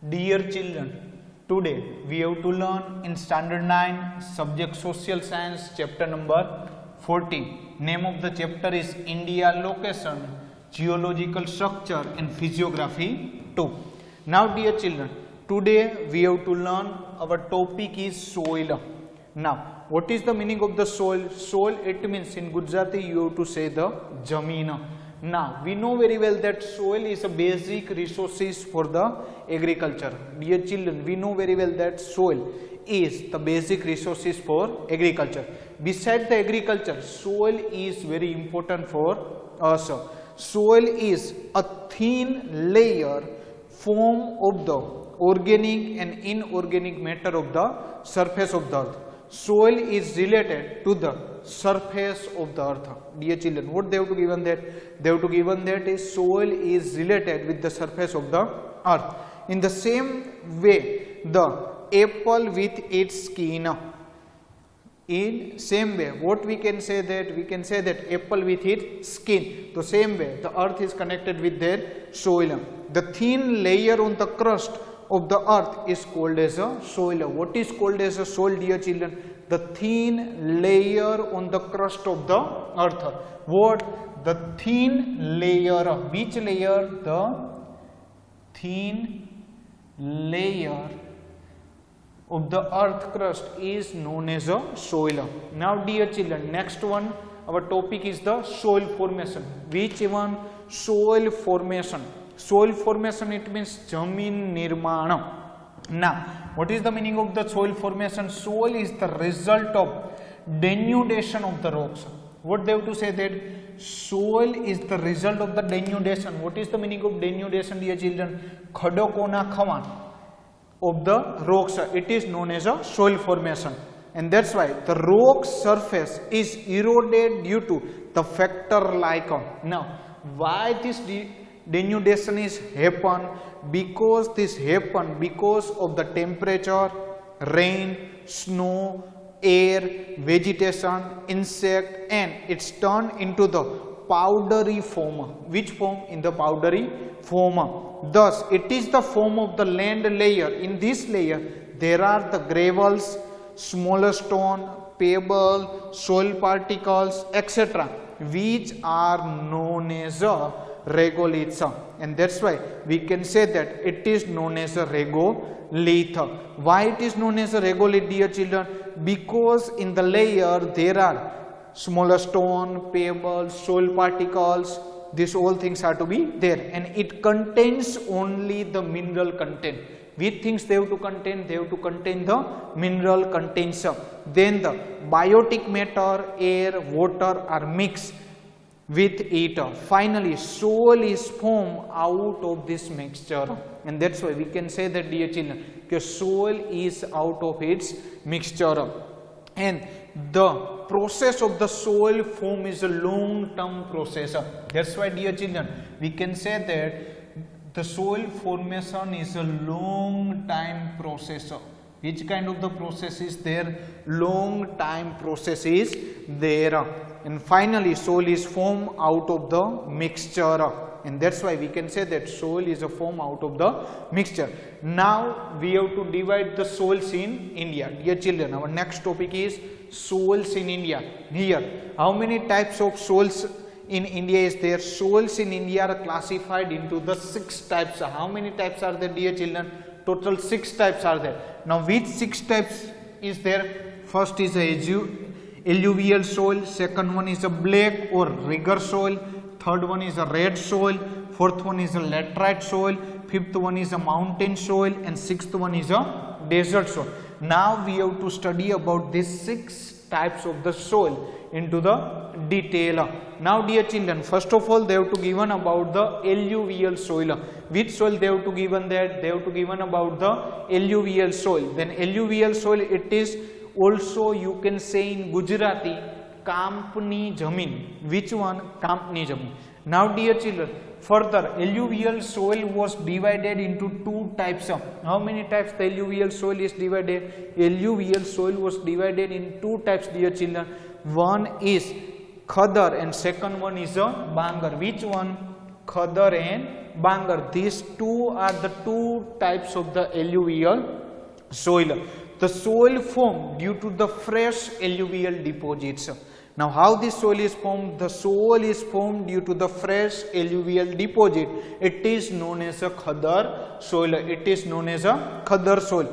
Dear children, today we have to learn in standard 9 subject social science chapter number 14. Name of the chapter is India location, geological structure and physiography 2. Now dear children, today we have to learn our topic is soil. Now what is the meaning of the soil? Soil, it means in Gujarati you have to say the jameen. Now we know very well that soil is a basic resources for the agriculture. Dear children, we know very well that soil is the basic resources for agriculture. Besides the agriculture, soil is very important for us. Soil is a thin layer form of the organic and inorganic matter of the surface of the earth. Soil is related to the surface of the earth. Dear children, what they have to given that? They have to given that is soil is related with the surface of the earth. In the same way, the apple with its skin. In same way, what we can say that? We can say that apple with its skin. The same way, the earth is connected with their soil. The thin layer on the crust of the earth is called as a soil. What is called as a soil, dear children? The thin layer on the crust of the earth. What? The thin layer. Which layer? The thin layer of the earth crust is known as a soil. Now dear children, next one, our topic is the soil formation. Which one? Soil formation. Soil formation, it means Jamin Nirmana. Now, what is the meaning of the soil formation? Soil is the result of denudation of the rocks. What they have to say that? Soil is the result of the denudation. What is the meaning of denudation, dear children? Khadokona khawan of the rocks. It is known as a soil formation. And that's why the rock surface is eroded due to the factor like. Now, why this denudation is happen? Because this happen because of the temperature, rain, snow, air, vegetation, insect, and it's turned into the powdery form. Which form? In the powdery form. Thus it is the form of the land layer. In this layer there are the gravels, smaller stone, pebble, soil particles, etc., which are known as a regolith, and that's why we can say that it is known as a regolith. Why it is known as a regolith, dear children? Because in the layer there are smaller stone, pebbles, soil particles. These all things are to be there, and it contains only the mineral content. Which things they have to contain? They have to contain the mineral contents. Then the biotic matter, air, water are mixed with it. Finally, soil is formed out of this mixture, and that's why we can say that, dear children, because soil is out of its mixture, and the process of the soil form is a long-term process. That's why, dear children, we can say that the soil formation is a long-time process. Which kind of the process is there? Long time process is there. And finally soil is formed out of the mixture, and that's why we can say that soil is a form out of the mixture. Now we have to divide the soils in India. Dear children, our next topic is soils in India. Here, how many types of soils in India is there? Soils in India are classified into the 6 types. How many types are there, dear children? Total 6 types are there. Now which 6 types is there? First is a alluvial soil, second one is a black or rigger soil, third one is a red soil, fourth one is a laterite soil, fifth one is a mountain soil, and sixth one is a desert soil. Now we have to study about these 6 types of the soil into the detail. Now dear children, first of all they have to given about the alluvial soil. Which soil they have to given that? They have to given about the alluvial soil. Then alluvial soil, it is also you can say in Gujarati Kampni Jamin. Which one? Kampni Jamin. Now dear children, further alluvial soil was divided into 2 types. How many types the alluvial soil is divided? Alluvial soil was divided in 2 types, dear children. One is Khadar and second one is a Bangar. Which one? Khadar and Bangar. These two are the two types of the alluvial soil. The soil formed due to the fresh alluvial deposits. Now, how this soil is formed? The soil is formed due to the fresh alluvial deposit. It is known as a khadar soil. It is known as a khadar soil.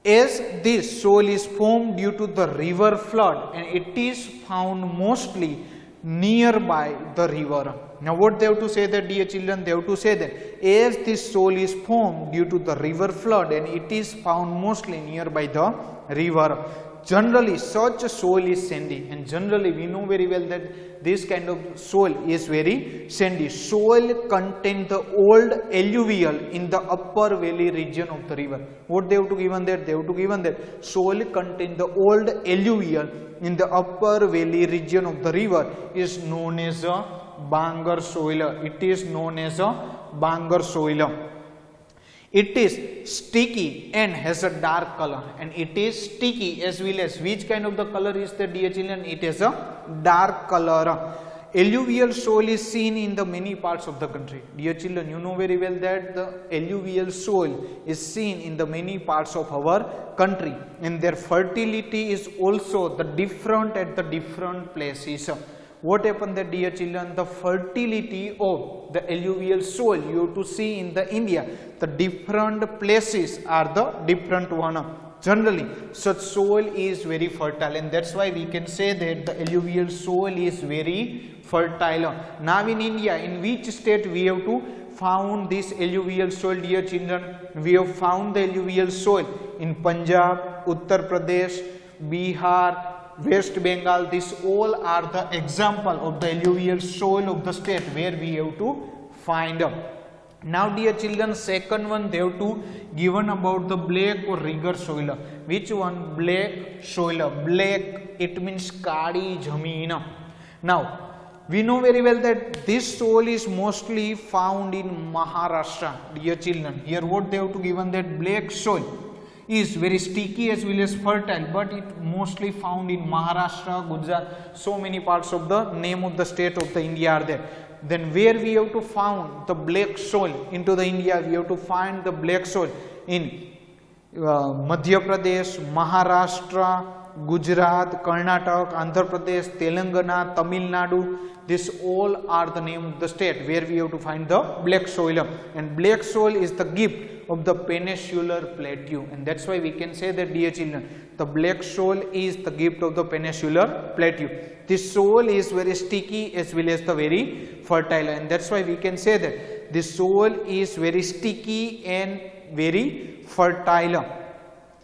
As this soil is formed due to the river flood, and it is found mostly nearby the river. Now, what they have to say that, dear children? They have to say that as this soil is formed due to the river flood, and it is found mostly nearby the river. Generally, such a soil is sandy, and generally we know very well that this kind of soil is very sandy. Soil contains the old alluvial in the upper valley region of the river. What they have to given that? They have to given that soil contains the old alluvial in the upper valley region of the river is known as a Bangar soil. It is known as a Bangar soil. It is sticky and has a dark color, and it is sticky as well as which kind of the color is the, dear children? It is a dark color. Alluvial soil is seen in the many parts of the country. Dear children, you know very well that the alluvial soil is seen in the many parts of our country, and their fertility is also the different at the different places. What happened there, dear children? The fertility of the alluvial soil you have to see in the India. The different places are the different one. Generally, such soil is very fertile, and that's why we can say that the alluvial soil is very fertile. Now in India, in which state we have to found this alluvial soil, dear children? We have found the alluvial soil in Punjab, Uttar Pradesh, Bihar, West Bengal. These all are the example of the alluvial soil of the state where we have to find. Now, dear children, second one they have to given about the black or rigor soil. Which one? Black soil. Black, it means kadi jameen. Now, we know very well that this soil is mostly found in Maharashtra, dear children. Here what they have to given that black soil is very sticky as well as fertile, but it mostly found in Maharashtra, Gujarat, so many parts of the name of the state of the India are there. Then where we have to found the black soil into the India? We have to find the black soil in Madhya Pradesh, Maharashtra, Gujarat, Karnataka, Andhra Pradesh, Telangana, Tamil Nadu. These all are the name of the state where we have to find the black soil. And black soil is the gift of the peninsular plateau, and that's why we can say that, dear children, the black soil is the gift of the peninsular plateau. This soil is very sticky as well as the very fertile, and that's why we can say that this soil is very sticky and very fertile.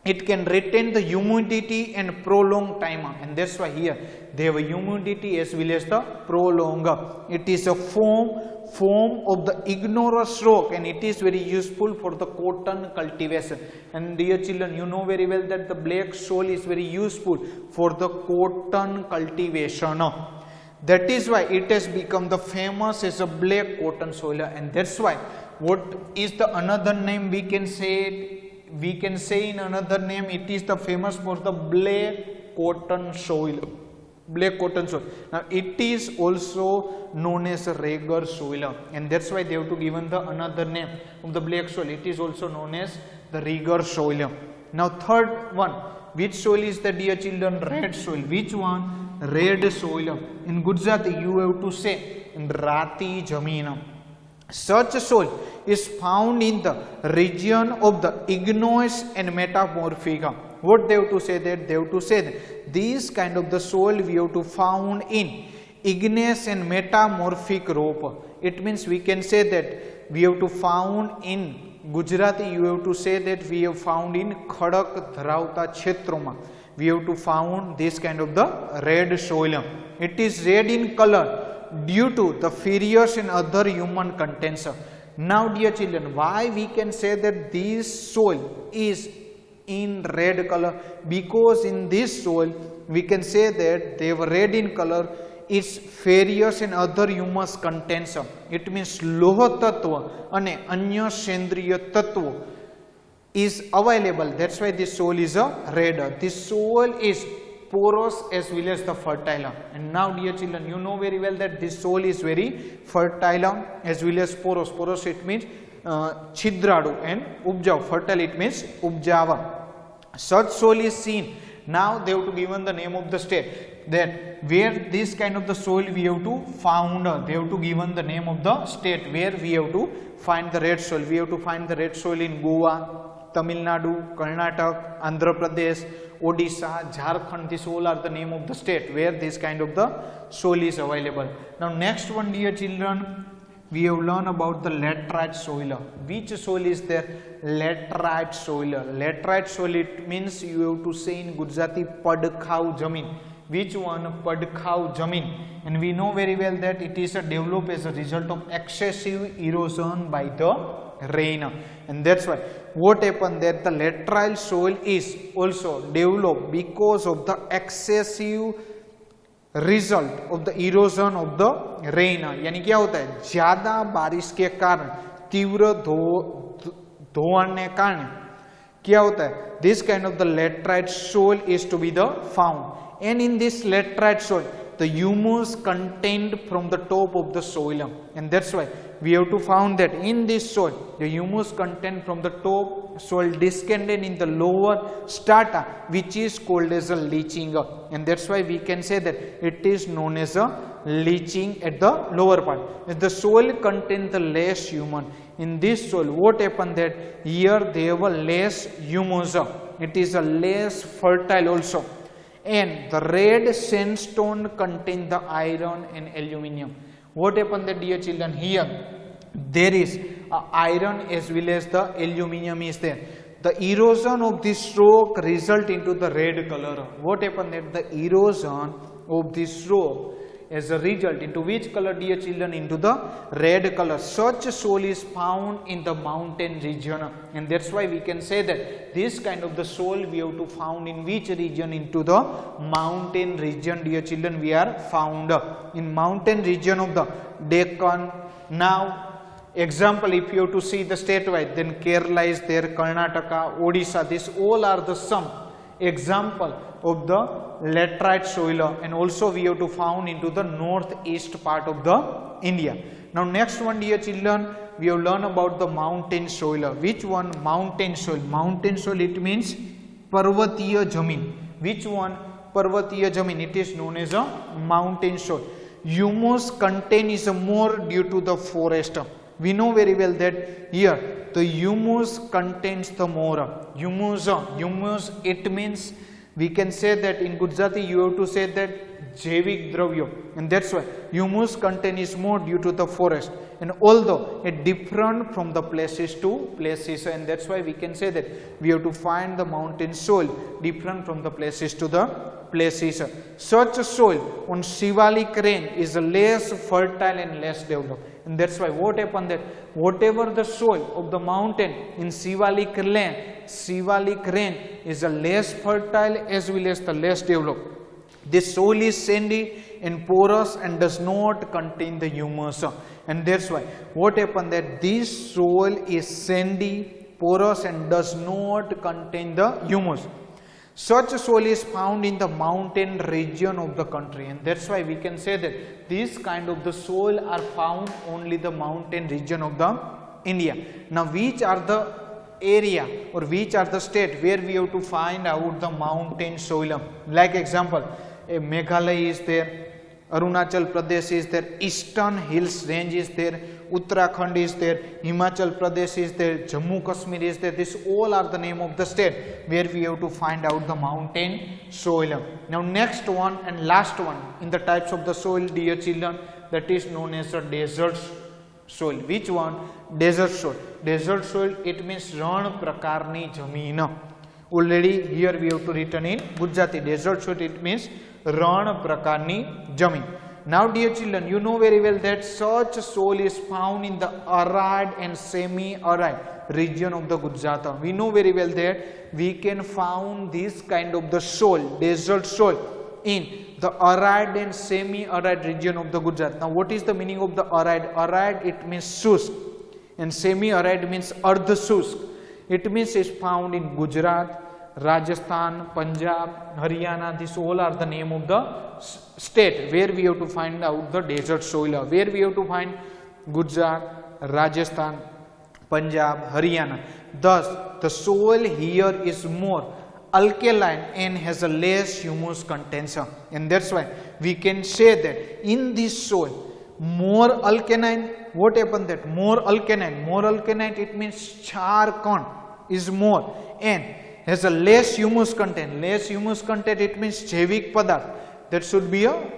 It can retain the humidity and prolong time, and that's why here they have a humidity as well as the prolong. It is a form of the igneous rock, and it is very useful for the cotton cultivation. And dear children, you know very well that the black soil is very useful for the cotton cultivation. That is why it has become the famous as a black cotton soil, and that's why what is the another name we can say? We can say in another name it is the famous for the black cotton soil. Black cotton soil. Now it is also known as a regur soil, and that's why they have to given the another name of the black soil. It is also known as the regur soil. Now third one, which soil is the, dear children? Red soil. Which one? Red soil. In Gujarati you have to say Rati Jameen. Such soil is found in the region of the igneous and metamorphic. What they have to say that? They have to say that these kind of the soil we have to found in igneous and metamorphic rock. It means we can say that we have to found in Gujarati, you have to say that we have found in Khadak Dharavta Kshetroma. We have to found this kind of the red soil. It is red in color due to the ferrous and other human contents. Now, dear children, why we can say that this soil is in red color? Because in this soil we can say that they were red in color. Its ferrous and other humus contents. It means loha tattva and anya sendriya tattva is available. That's why this soil is a red. This soil is porous as well as the fertile. And now dear children, you know very well that this soil is very fertile as well as porous. Porous it means छिद्राडु and उपजाऊ. Fertile it means उपजावा. Such soil is seen. Now they have to given the name of the state, that where this kind of the soil we have to found. They have to given the name of the state where we have to find the red soil. We have to find the red soil in Goa, Tamil Nadu, Karnataka, Andhra Pradesh, Odisha, Jharkhand. These all are the name of the state where this kind of the soil is available. Now next one dear children, we have learned about the laterite soil. Which soil is there? Laterite soil. Laterite soil it means you have to say in Gujarati padkhau jamin. Which one? Padkhau jamin. And we know very well that it is developed as a result of excessive erosion by the rain. And that's why what happened that the lateral soil is also developed because of the excessive result of the erosion of the rain. यानी क्या होता है, ज्यादा बारिश के कारण, तीव्र धोवाण के कारण क्या होता है, this kind of the laterite soil is to be the found. And in this laterite soil the humus contained from the top of the soil, and that's why we have to found that in this soil the humus content from the top soil descended in the lower strata, which is called as a leaching, and that's why we can say that it is known as a leaching at the lower part. If the soil contains the less humus, in this soil what happened that here they have a less humus, it is a less fertile also. And the red sandstone contain the iron and aluminium. What happened that dear children, here there is iron as well as the aluminium is there. The erosion of this rock result into the red color. What happened that the erosion of this rock as a result into which color dear children? Into the red color. Such soil is found in the mountain region, and that's why we can say that this kind of the soil we have to found in which region? Into the mountain region dear children we are found in mountain region of the Deccan. Now example, if you have to see the state-wise, then Kerala is there, Karnataka, Odisha, these all are the some example of the laterite soil, and also we have to found into the northeast part of the India. Now next one dear children, we have learned about the mountain soil. Which one? Mountain soil. Mountain soil it means Parvatiya Jamin. Which one? Parvatiya Jamin. It is known as a mountain soil. Humus content is more due to the forest. We know very well that here the humus contains the more. Humus it means, we can say that in Gujarati you have to say that Jevik Dravyo, and that's why humus content is more due to the forest, and although it different from the places to places, and that's why we can say that we have to find the mountain soil different from the places to the places. Such soil on Shivalik rain is less fertile and less developed, and that's why what happened that whatever the soil of the mountain in Shivalik rain is a less fertile as well as the less developed. This soil is sandy and porous and does not contain the humus, and that's why what happened that this soil is sandy, porous and does not contain the humus. Such soil is found in the mountain region of the country, and that's why we can say that this kind of the soil are found only the mountain region of the India. Now which are the area or which are the state where we have to find out the mountain soil? Like example, Meghalaya is there, Arunachal Pradesh is there, Eastern Hills Range is there, Uttarakhand is there, Himachal Pradesh is there, Jammu Kashmir is there. This all are the name of the state where we have to find out the mountain soil. Now next one and last one in the types of the soil dear children, that is known as a desert soil. Which one? Desert soil. Desert soil it means रण प्रकारनी जमीन. Already here we have to written in Gujarati. Desert soil it means रण प्रकारनी जमीन. Now dear children, you know very well that such soil is found in the arid and semi-arid region of the Gujarat. We know very well that we can found this kind of the soil, desert soil, in the arid and semi-arid region of the Gujarat. Now what is the meaning of the arid? Arid it means shushk, and semi-arid means ardh shushk. It means it's found in Gujarat, Rajasthan, Punjab, Haryana, these all are the name of the state where we have to find out the desert soil. Where we have to find Gujarat, Rajasthan, Punjab, Haryana. Thus, the soil here is more alkaline and has a less humus contention, and that's why we can say that in this soil more alkaline. What happened that more alkaline it means char content is more and has a less humus content. Less humus content it means jaivic padarth, that should be a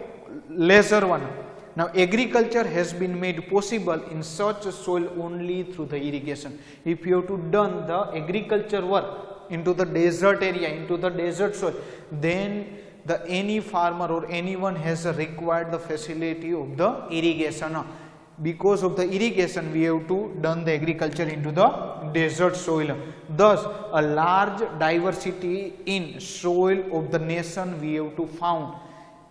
lesser one. Now agriculture has been made possible in such a soil only through the irrigation. If you have to done the agriculture work into the desert area, into the desert soil, then any farmer or anyone has required the facility of the irrigation. Because of the irrigation we have to done the agriculture into the desert soil. Thus a large diversity in soil of the nation we have to found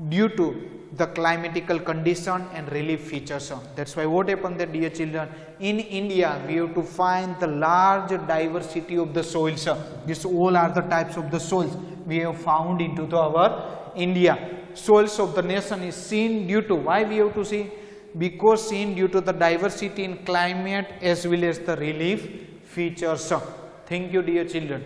due to the climatical condition and relief features. That's why what happened that, dear children, in India we have to find the large diversity of the soils. These all are the types of the soils we have found into our India. Soils of the nation is seen due to, why we have to see? Because seen due to the diversity in climate as well as the relief features. Thank you, dear children.